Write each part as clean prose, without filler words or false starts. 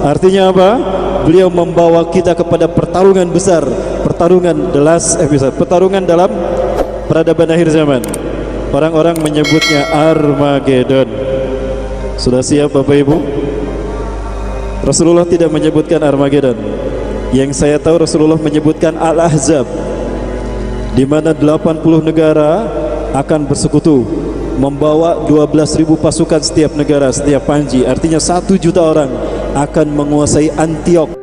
Artinya apa? Beliau membawa kita kepada pertarungan besar, pertarungan the last episode, pertarungan dalam peradaban akhir zaman. Orang-orang menyebutnya Armageddon. Sudah siap Bapak Ibu? Rasulullah tidak menyebutkan Armageddon. Yang saya tahu Rasulullah menyebutkan Al-Ahzab, di mana 80 negara akan bersekutu membawa 12.000 pasukan setiap negara, setiap panji. Artinya 1 juta orang akan menguasai Antiok.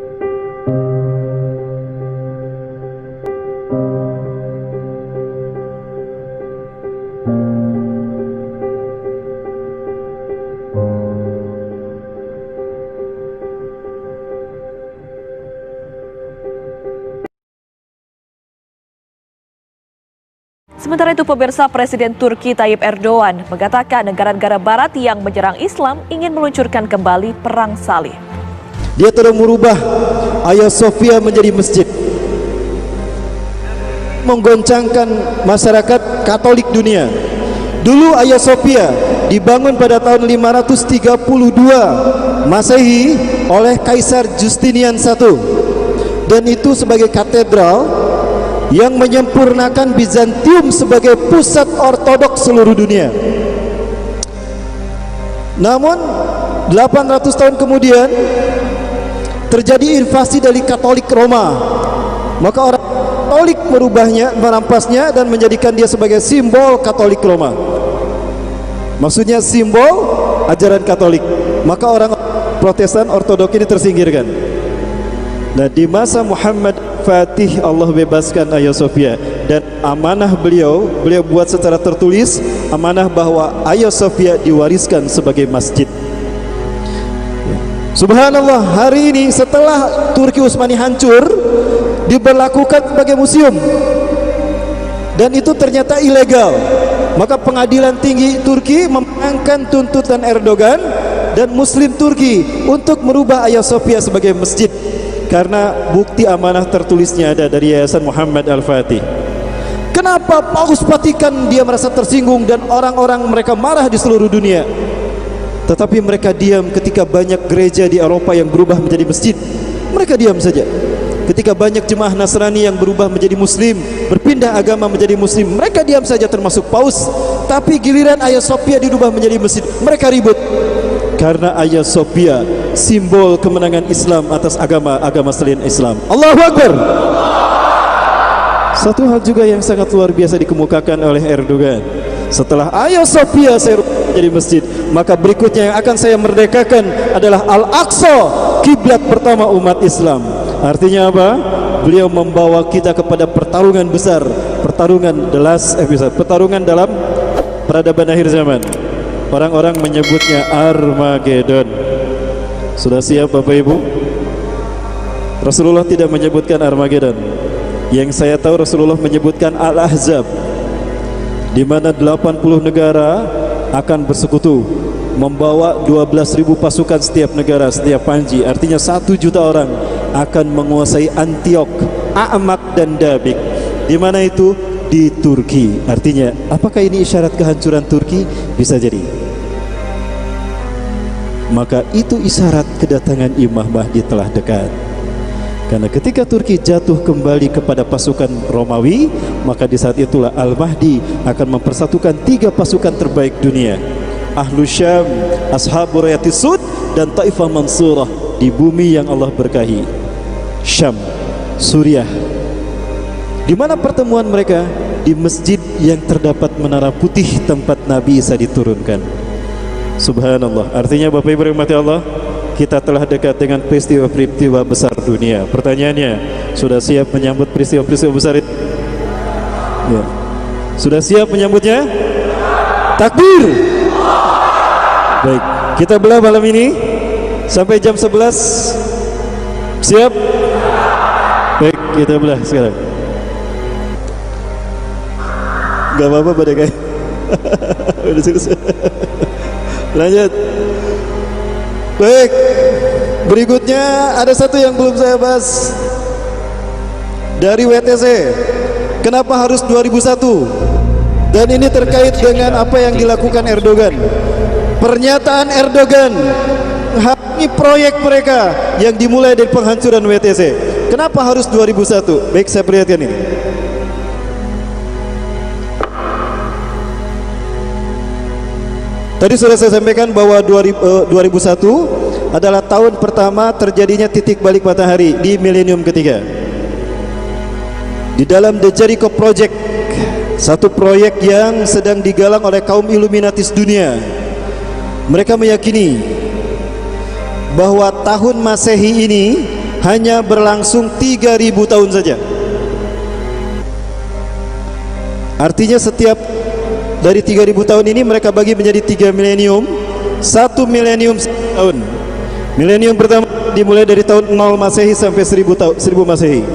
Sementara itu pemirsa, Presiden Turki Tayyip Erdogan mengatakan negara-negara barat yang menyerang Islam ingin meluncurkan kembali perang salib. Dia telah merubah Hagia Sophia menjadi masjid, menggoncangkan masyarakat Katolik dunia. Dulu Hagia Sophia dibangun pada tahun 532 Masehi oleh Kaisar Justinian I, dan itu sebagai katedral yang menyempurnakan Bizantium sebagai pusat ortodoks seluruh dunia. Namun 800 tahun kemudian terjadi invasi dari Katolik Roma. Maka orang Katolik merubahnya, merampasnya dan menjadikan dia sebagai simbol Katolik Roma. Maksudnya simbol ajaran Katolik. Maka orang Protestan Ortodoks ini tersingkirkan. Nah, di masa Muhammad Fatih Allah bebaskan Hagia Sophia, dan amanah beliau buat secara tertulis amanah bahwa Hagia Sophia diwariskan sebagai masjid. Subhanallah, hari ini setelah Turki Utsmani hancur diberlakukan sebagai museum, dan itu ternyata ilegal. Maka pengadilan tinggi Turki memenangkan tuntutan Erdogan dan Muslim Turki untuk merubah Hagia Sophia sebagai masjid, karena bukti amanah tertulisnya ada dari Yayasan Muhammad Al-Fatih. Kenapa Paus Vatikan dia merasa tersinggung dan orang-orang mereka marah di seluruh dunia, tetapi mereka diam ketika banyak gereja di Eropa yang berubah menjadi masjid? Mereka diam saja. Ketika banyak jemaah Nasrani yang berubah menjadi Muslim, berpindah agama menjadi Muslim, mereka diam saja, termasuk Paus. Tapi giliran Hagia Sophia dirubah menjadi masjid, mereka ribut. Karena Hagia Sophia simbol kemenangan Islam atas agama-agama selain Islam. Allahu Akbar. Satu hal juga yang sangat luar biasa dikemukakan oleh Erdogan. Setelah Hagia Sophia saya rubah menjadi masjid, maka berikutnya yang akan saya merdekakan adalah Al-Aqsa, kiblat pertama umat Islam. Artinya apa? Beliau membawa kita kepada pertarungan besar, pertarungan the last episode, pertarungan dalam peradaban akhir zaman. Orang-orang menyebutnya Armageddon. Sudah siap Bapak Ibu? Rasulullah tidak menyebutkan Armageddon. Yang saya tahu Rasulullah menyebutkan Al-Ahzab, di mana 80 negara akan bersekutu membawa 12.000 pasukan setiap negara, setiap panji. Artinya 1 juta orang akan menguasai Antiok, A'mak dan Dabik. Di mana itu? Di Turki. Artinya apakah ini isyarat kehancuran Turki? Bisa jadi. Maka itu isyarat kedatangan Imam Mahdi telah dekat. Karena ketika Turki jatuh kembali kepada pasukan Romawi, maka di saat itulah Al-Mahdi akan mempersatukan 3 pasukan terbaik dunia. Ahlu Syam, Ashabu Rayatis Sud, dan Taifah Mansurah, di bumi yang Allah berkahi. Syam, Suriah. Di mana pertemuan mereka? Di masjid yang terdapat menara putih tempat Nabi Isa diturunkan. Subhanallah. Artinya Bapak Ibu rahmati Allah, kita telah dekat dengan peristiwa-peristiwa besar dunia. Pertanyaannya, sudah siap menyambut peristiwa-peristiwa besar itu? Ya. Sudah siap menyambutnya? Takbir. Baik, kita belah malam ini sampai jam 11. Siap? Baik, kita belah sekarang. Gak apa-apa pada guys. Udah selesai. Lanjut. Baik, berikutnya ada satu yang belum saya bahas dari WTC. Kenapa harus 2001? Dan ini terkait dengan apa yang dilakukan Erdogan. Pernyataan Erdogan mengulangi proyek mereka yang dimulai dari penghancuran WTC. Kenapa harus 2001? Baik, saya perlihatkan ini. Tadi sudah saya sampaikan bahwa 2001 adalah tahun pertama terjadinya titik balik matahari di milenium ketiga. Di dalam The Jericho Project, satu proyek yang sedang digalang oleh kaum Illuminatis dunia, mereka meyakini bahwa tahun Masehi ini hanya berlangsung 3000 tahun saja. Artinya setiap dari 3000 tahun ini mereka bagi menjadi 3 milenium. 1 milenium tahun. Milenium pertama dimulai dari tahun 0 Masehi sampai 1000 Masehi.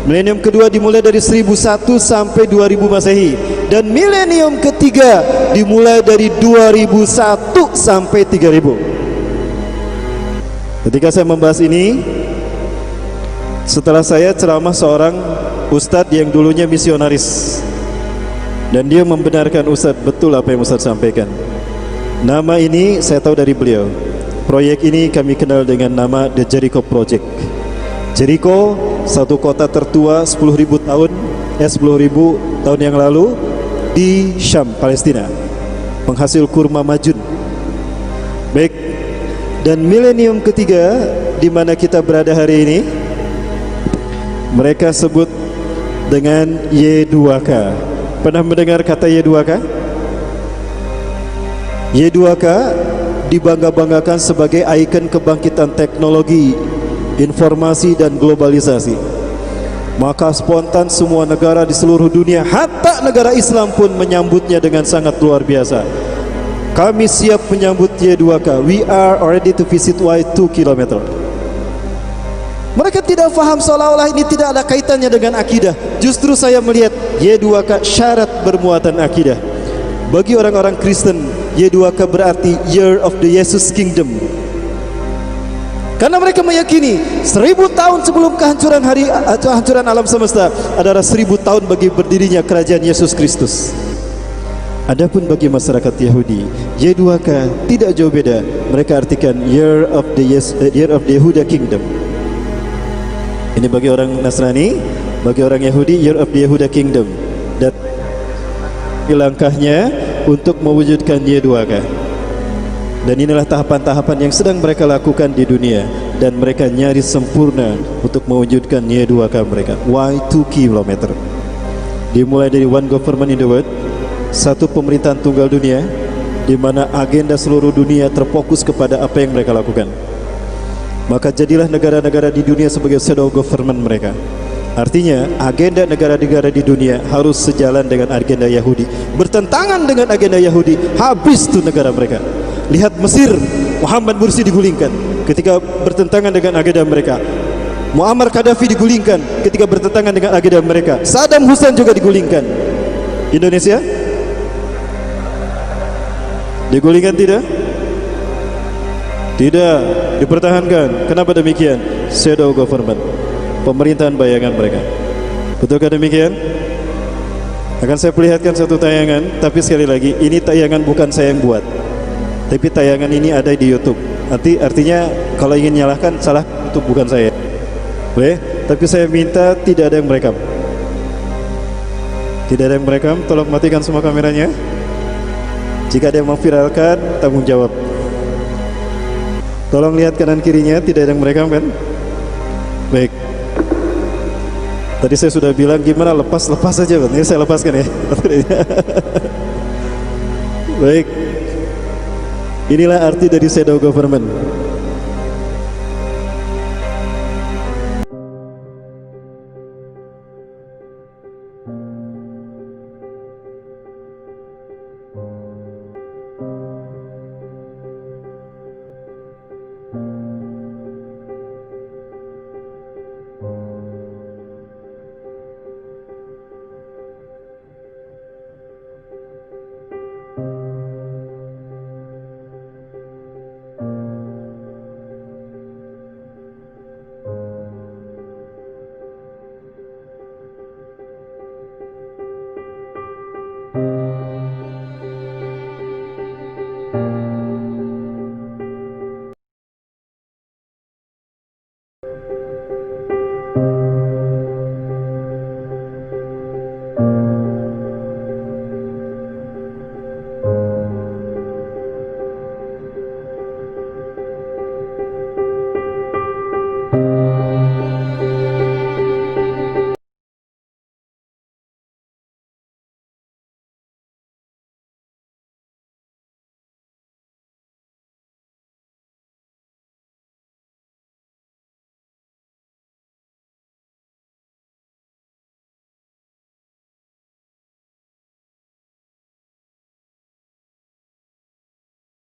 Milenium kedua dimulai dari 1001 sampai 2000 Masehi. Dan milenium ketiga dimulai dari 2001 sampai 3000. Ketika saya membahas ini, setelah saya ceramah seorang ustadz yang dulunya misionaris, dan dia membenarkan ustadz betul apa yang ustadz sampaikan. Nama ini saya tahu dari beliau. Proyek ini kami kenal dengan nama The Jericho Project. Jericho, satu kota tertua 10.000 tahun yang lalu di Syam, Palestina, penghasil kurma majun. Baik, dan milenium ketiga di mana kita berada hari ini, mereka sebut dengan Y2K. Pernah mendengar kata Y2K? Y2K dibangga-banggakan sebagai ikon kebangkitan teknologi, informasi dan globalisasi. Maka spontan semua negara di seluruh dunia, hatta negara Islam pun menyambutnya dengan sangat luar biasa. Kami siap menyambut Y2K. We are ready to visit Y2 km. Mereka tidak faham, seolah-olah ini tidak ada kaitannya dengan akidah. Justru saya melihat Y2K syarat bermuatan akidah. Bagi orang-orang Kristen, Y2K berarti Year of the Jesus Kingdom. Karena mereka meyakini 1000 tahun sebelum kehancuran alam semesta adalah 1000 tahun bagi berdirinya kerajaan Yesus Kristus. Adapun bagi masyarakat Yahudi, Y2K tidak jauh beda. Mereka artikan Year of the Yehuda Kingdom. Ini bagi orang Nasrani, bagi orang Yahudi, Year of the Yehuda Kingdom. Dan langkahnya untuk mewujudkan Y2K. Dan inilah tahapan-tahapan yang sedang mereka lakukan di dunia. Dan mereka nyaris sempurna untuk mewujudkan Y2K mereka, Y2 km. Dimulai dari one government in the world, satu pemerintahan tunggal dunia, di mana agenda seluruh dunia terfokus kepada apa yang mereka lakukan. Maka jadilah negara-negara di dunia sebagai shadow government mereka. Artinya agenda negara-negara di dunia harus sejalan dengan agenda Yahudi. Bertentangan dengan agenda Yahudi, habis tuh negara mereka. Lihat Mesir, Muhammad Mursi digulingkan ketika bertentangan dengan agenda mereka. Muammar Gaddafi digulingkan ketika bertentangan dengan agenda mereka. Saddam Hussein juga digulingkan. Indonesia digulingkan tidak? Tidak, dipertahankan. Kenapa demikian? Shadow government, pemerintahan bayangan mereka. Betulkah demikian? Akan saya perlihatkan satu tayangan, tapi sekali lagi ini tayangan bukan saya yang buat, tapi tayangan ini ada di YouTube. Artinya kalau ingin nyalahkan, salah YouTube bukan saya. Boleh? Tapi saya minta tidak ada yang merekam. Tidak ada yang merekam. Tolong matikan semua kameranya. Jika ada yang memviralkan, tanggung jawab. Tolong lihat kanan kirinya, tidak ada yang merekam kan? Baik. Tadi saya sudah bilang gimana, lepas saja kan? Ini saya lepaskan ya. Baik. Inilah arti dari shadow government.